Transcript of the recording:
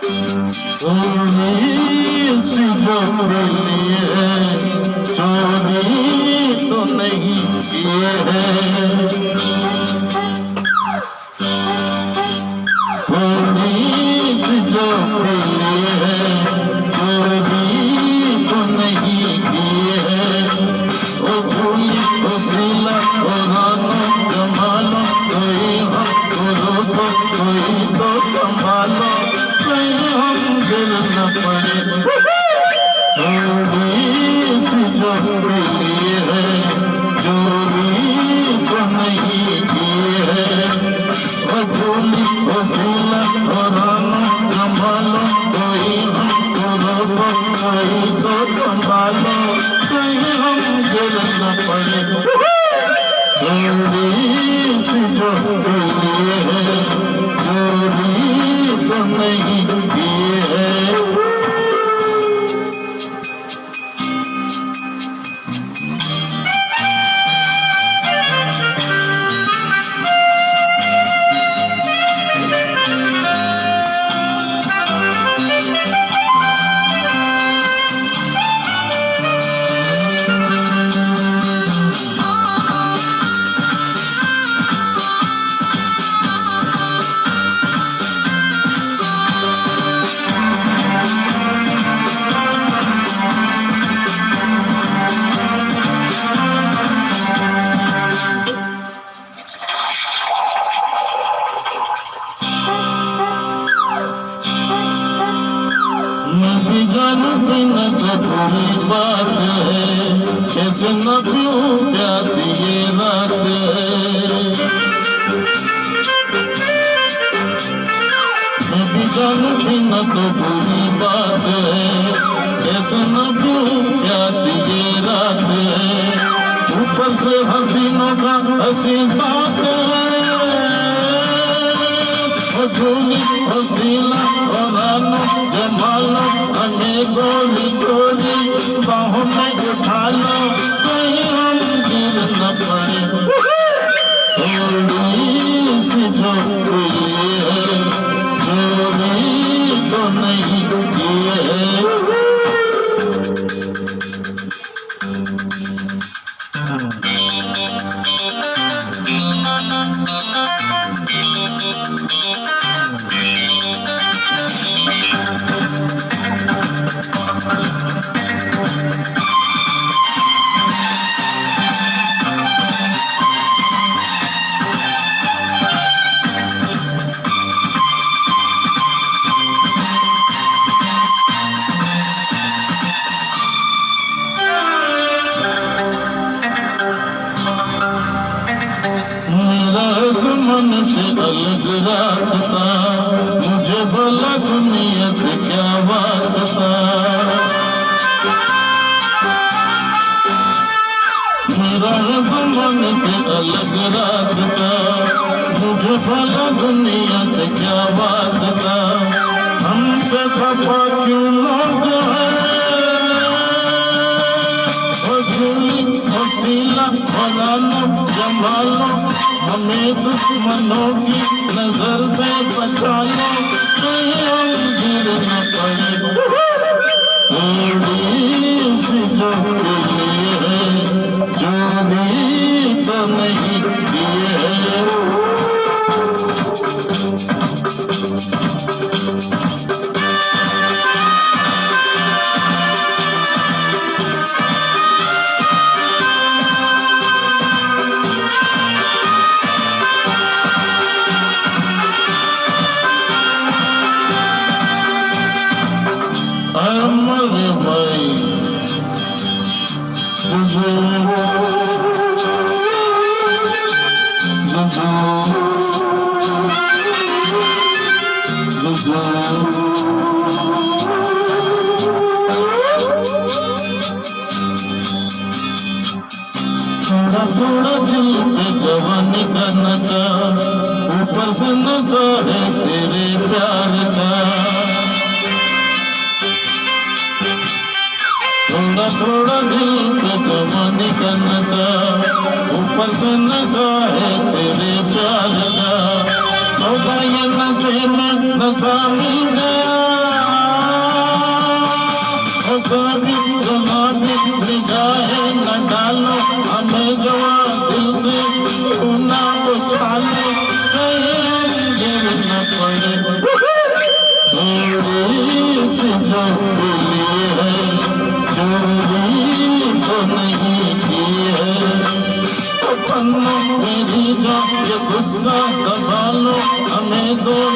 चोरी सी जो मिली है, चोरी तो नहीं किए है। चोरी सी जो मिली है, चोरी तो नहीं किए है। ओ भूली ओ सीला ओ रानो जमालो, कोई हम करो तो कोई तो संभालो, कहीं हम गिर न पड़े। चोरी सी जो मिली है, चोरी तो नहीं किए है। ओ भूली ओ सीला ओ रानो जमालो, कोई हम करो तो कोई तो संभालो, कहीं हम गिर न पड़े। चोरी सी जो मिली है, चोरी तो नहीं किए है। मैं भी जानती न तो बुरी बात है, कैसे न पीऊं प्यासी ये रात है। मैं भी जानती न तो बुरी बात है, कैसे न पीऊं प्यासी ये रात है। ऊपर से हसीनों का हसी साथ है, झूली हसीना और रानो जमालो, हमें गोली गोली बाहों में उठा लो, कहीं हम गिर न पड़े। चोरी सी जो मिली है, चोरी तो नहीं किए है। मन से अलग रास्ता, मुझे भला दुनिया से क्या वास्ता। मेरा मन से अलग रास्ता, मुझे भला दुनिया से क्या वास्ता। हमसे खफा क्यों लोग हैं, वसीला बनालो जमालो, हमें दुश्मनों की नजर से बचा लो, कहीं हम गिर न पड़े। चोरी सी जो मिली है, चोरी तो नहीं किए है। अमर भाई थोड़ा थोड़ा दिल पे जवानी का नशा, ऊपर से नशा है तेरे प्यार का। थोड़ा थोड़ा दिल पे जवानी का नशा, ऊपर से नशा है तेरे प्यार का। तो ये नशे में नशा मिल गया, भी जहाँ भी निगाहें न डालो, हमें जवा दिल से क्यों ना उठा लो, कहीं गिर न पड़े। थोड़ी सी जो बोली है, चोरी तो नहीं की है, पन्नों मेरी जो ये गुस्सा दबा लो, हमें दोनों